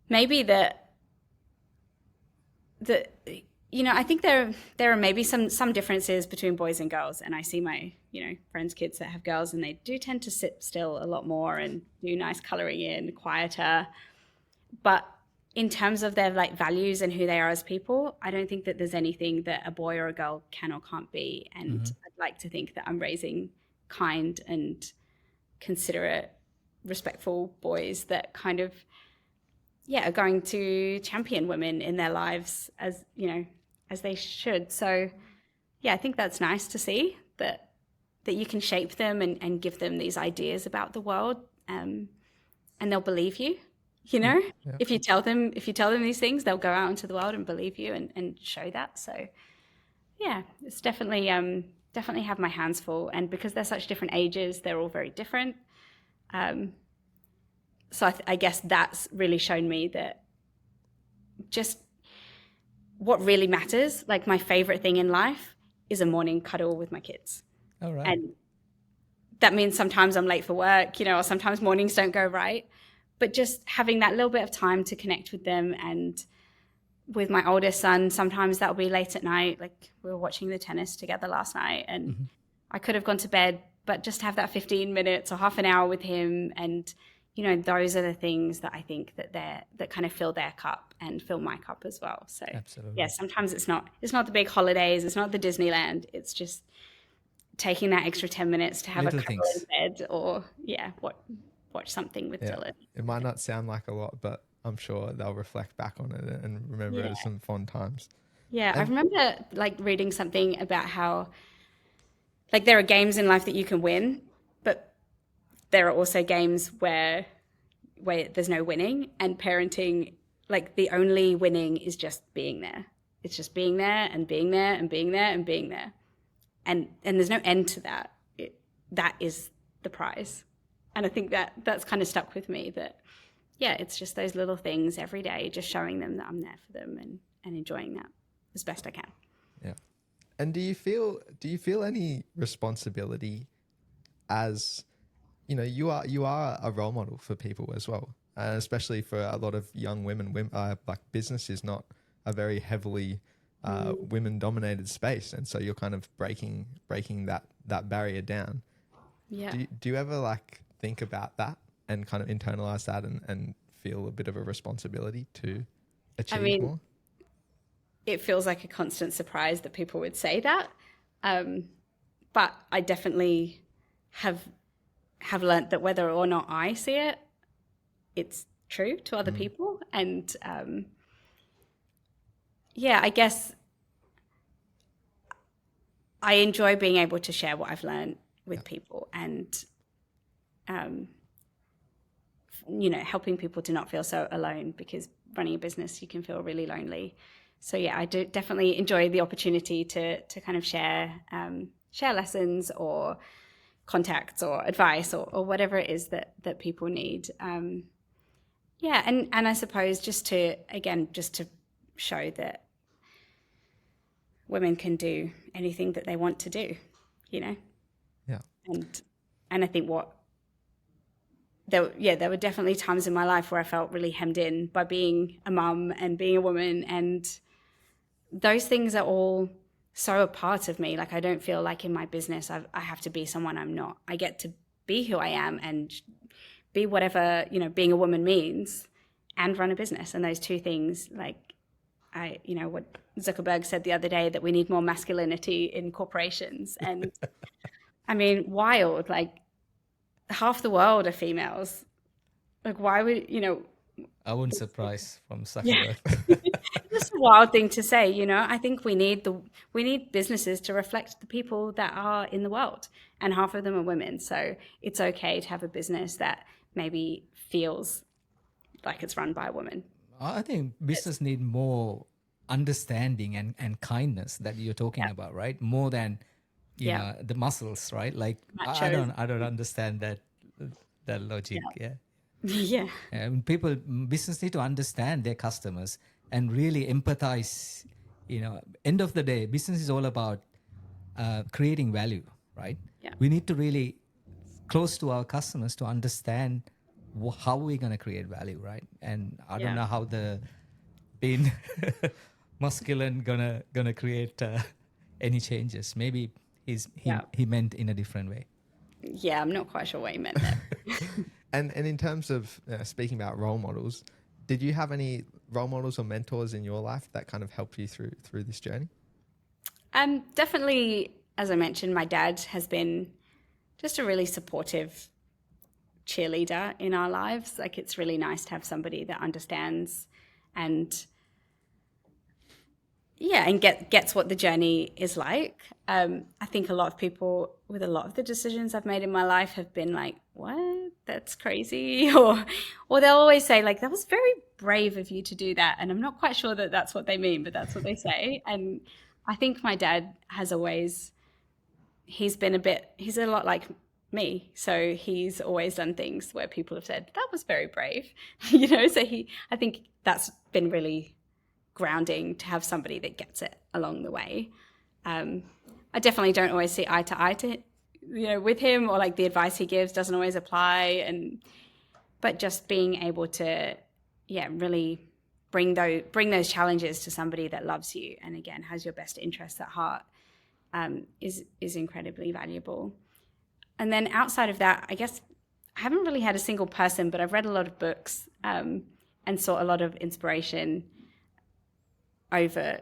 maybe I think there are maybe some differences between boys and girls, and I see my friends' kids that have girls, and they do tend to sit still a lot more and do nice coloring in, quieter. But in terms of their values and who they are as people, I don't think that there's anything that a boy or a girl can or can't be. And I'd like to think that I'm raising kind and considerate, respectful boys that kind of are going to champion women in their lives as they should. So I think that's nice to see that you can shape them and give them these ideas about the world, and they'll believe you. Yeah. If you tell them these things, they'll go out into the world and believe you and show that. So yeah, it's definitely have my hands full, and because they're such different ages, they're all very different. So I guess that's really shown me that just what really matters, like my favorite thing in life is a morning cuddle with my kids. All right. And that means sometimes I'm late for work, or sometimes mornings don't go right. But just having that little bit of time to connect with them. And with my oldest son, sometimes that'll be late at night. Like we were watching the tennis together last night, and I could have gone to bed, but just have that 15 minutes or half an hour with him. And, those are the things that I think that kind of fill their cup and fill my cup as well. So Absolutely. yeah, sometimes it's not the big holidays. It's not the Disneyland. It's just taking that extra 10 minutes to have Little a cuddle things. in bed, or watch something with Dylan. It might not sound like a lot, but I'm sure they'll reflect back on it and remember it as some fun times. Yeah, I remember reading something about how there are games in life that you can win, but there are also games where there's no winning, and parenting, the only winning is just being there. It's just being there and being there and being there and being there. And there's no end to that. That is the prize. And I think that's kind of stuck with me, that, it's just those little things every day, just showing them that I'm there for them and enjoying that as best I can. Yeah. And do you feel any responsibility as, you are a role model for people as well, especially for a lot of young women. Business is not a very heavily women dominated space. And so you're kind of breaking that barrier down. Yeah. Do you ever think about that and kind of internalize that and feel a bit of a responsibility to achieve more? It feels like a constant surprise that people would say that. but I definitely have learned that whether or not I see it, it's true to other people. And I guess I enjoy being able to share what I've learned with people, and helping people to not feel so alone, because running a business, you can feel really lonely. So I do definitely enjoy the opportunity to kind of share lessons or contacts or advice or whatever it is that people need. And I suppose just to show that women can do anything that they want to do, Yeah. And I think there were definitely times in my life where I felt really hemmed in by being a mum and being a woman, and those things are all so a part of me. Like, I don't feel like in my business I have to be someone I'm not. I get to be who I am and be whatever, being a woman means, and run a business. And those two things, like, what Zuckerberg said the other day, that we need more masculinity in corporations. And I mean, wild, like, half the world are females. Like, why would, I wouldn't surprise from Zuckerberg. It's a wild thing to say, I think we need businesses to reflect the people that are in the world, and half of them are women. So it's okay to have a business that maybe feels like it's run by a woman. I think business need more understanding and kindness that you're talking about, right? More than the muscles, right? Like, I don't understand that logic. And business need to understand their customers and really empathize. End of the day, business is all about creating value, right? We need to really close to our customers to understand how we're going to create value, right? And I don't know how the being masculine gonna create any changes. Maybe he meant in a different way. Yeah, I'm not quite sure what he meant there. And in terms of speaking about role models, did you have any role models or mentors in your life that kind of helped you through this journey? Definitely, as I mentioned, my dad has been just a really supportive cheerleader in our lives. Like, it's really nice to have somebody that understands and gets what the journey is like. I think a lot of people with a lot of the decisions I've made in my life have been like, what? That's crazy. Or they'll always say, like, that was very brave of you to do that. And I'm not quite sure that that's what they mean, but that's what they say. And I think my dad has always, he's a lot like me. So he's always done things where people have said, that was very brave, so I think that's been really grounding to have somebody that gets it along the way. I definitely don't always see eye to eye with him, or like the advice he gives doesn't always apply. But just being able to, really bring those challenges to somebody that loves you and again has your best interests at heart, is incredibly valuable. And then outside of that, I guess I haven't really had a single person, but I've read a lot of books and sought a lot of inspiration over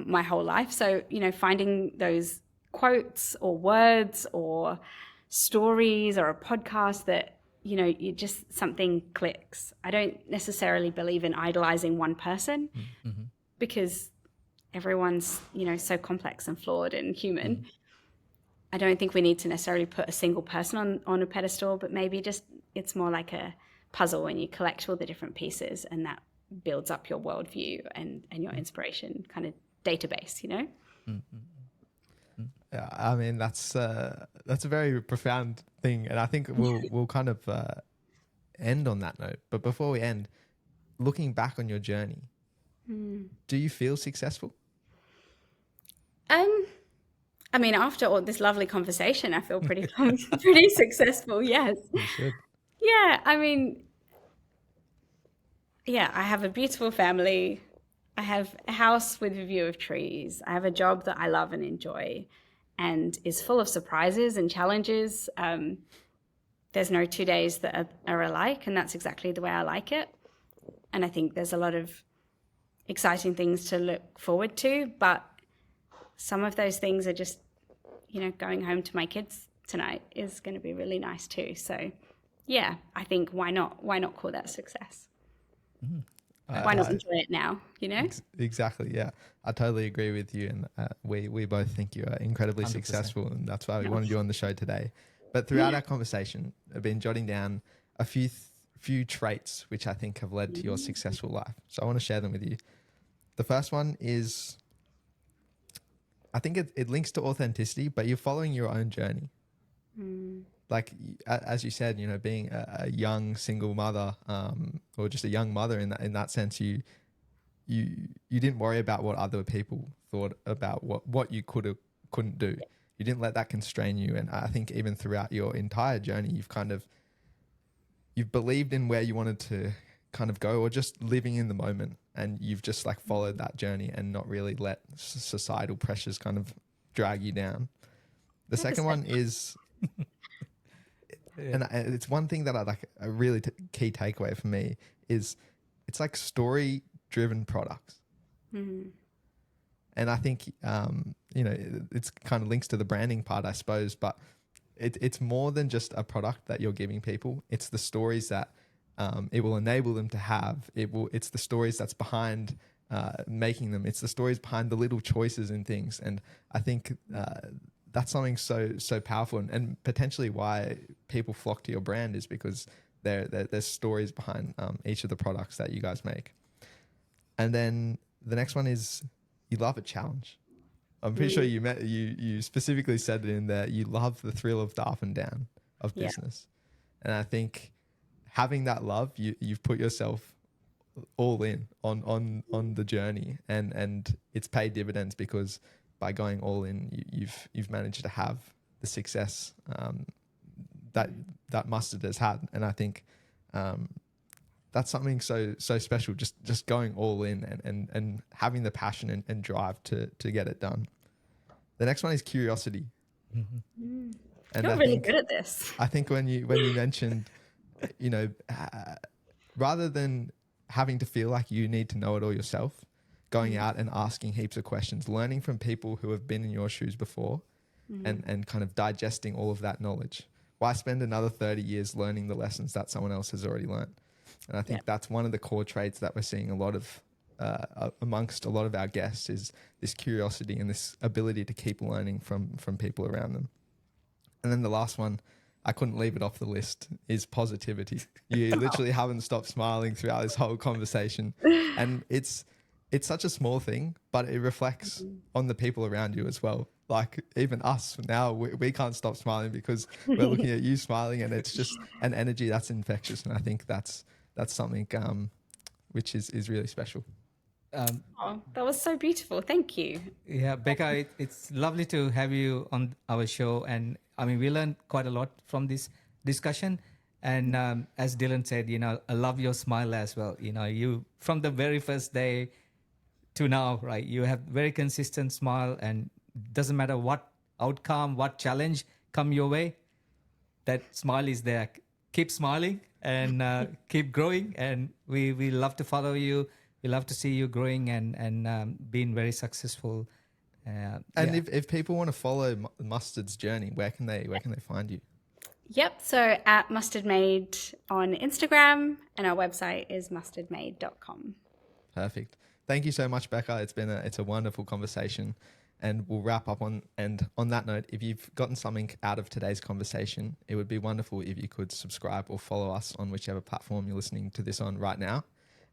my whole life. So, finding those quotes or words or stories or a podcast that, you just something clicks. I don't necessarily believe in idolizing one person because everyone's, so complex and flawed and human. I don't think we need to necessarily put a single person on a pedestal, but maybe just it's more like a puzzle when you collect all the different pieces, and that builds up your worldview and your inspiration kind of database, Yeah, I mean, that's a very profound thing, and I think we'll kind of end on that note. But before we end, looking back on your journey, do you feel successful? I mean, after all this lovely conversation, I feel pretty pretty successful. Yes. You should. Yeah, I mean, I have a beautiful family. I have a house with a view of trees. I have a job that I love and enjoy and is full of surprises and challenges. There's no 2 days that are alike, and that's exactly the way I like it. And I think there's a lot of exciting things to look forward to, but some of those things are just, going home to my kids tonight is going to be really nice too. So yeah, I think why not call that success? Why not enjoy it now, Exactly. Yeah, I totally agree with you. And we both think you are incredibly 100%. successful, and that's why we wanted you on the show today. But throughout our conversation, I've been jotting down a few traits which I think have led to your successful life. So I want to share them with you. The first one is, I think it links to authenticity, but you're following your own journey. Like, as you said, being a young single mother, or just a young mother in that sense, you didn't worry about what other people thought about what you couldn't do. You didn't let that constrain you. And I think even throughout your entire journey, you've believed in where you wanted to kind of go, or just living in the moment, and you've just like followed that journey and not really let societal pressures kind of drag you down. The second one is, and it's one thing that I like, a really key takeaway for me is, it's like story driven products. And I think, it's kind of links to the branding part, I suppose, but it's more than just a product that you're giving people. It's the stories that it will enable them to have. It's the stories that's behind making them. It's the stories behind the little choices and things. And I think that's something so powerful, and potentially why people flock to your brand is because there's stories behind each of the products that you guys make. And then the next one is, you love a challenge. I'm pretty sure you specifically said it in there. You love the thrill of the up and down of business. And I think having that love, you've put yourself all in on the journey, and it's paid dividends, because by going all in, you've managed to have the success that Mustard has had. And I think that's something so special, just going all in and having the passion and drive to get it done. The next one is curiosity. And You're really good at this. I think when you mentioned, rather than having to feel like you need to know it all yourself, going out and asking heaps of questions, learning from people who have been in your shoes before, and kind of digesting all of that knowledge. Why spend another 30 years learning the lessons that someone else has already learned? And I think that's one of the core traits that we're seeing a lot of amongst a lot of our guests, is this curiosity and this ability to keep learning from people around them. And then the last one, I couldn't leave it off the list, is positivity. You literally haven't stopped smiling throughout this whole conversation. And it's such a small thing, but it reflects on the people around you as well. Like, even us now, we can't stop smiling because we're looking at you smiling, and it's just an energy that's infectious. And I think that's something which is really special. That was so beautiful. Thank you. Yeah, Becca, it's lovely to have you on our show. And I mean, we learned quite a lot from this discussion. And as Dylan said, I love your smile as well. You, from the very first day to now, right, you have very consistent smile, and doesn't matter what outcome, what challenge come your way, that smile is there. Keep smiling and keep growing. And we love to follow you. We love to see you growing and being very successful. If people want to follow Mustard's journey, where can they find you? Yep. So at Mustard Made on Instagram, and our website is mustardmade.com. Perfect. Thank you so much, Becca. It's a wonderful conversation, and we'll wrap up on that note. If you've gotten something out of today's conversation, it would be wonderful if you could subscribe or follow us on whichever platform you're listening to this on right now.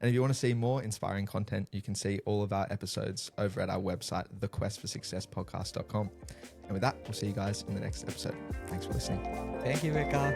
And if you want to see more inspiring content, you can see all of our episodes over at our website, thequestforsuccesspodcast.com. And with that, we'll see you guys in the next episode. Thanks for listening. Thank you, Becca.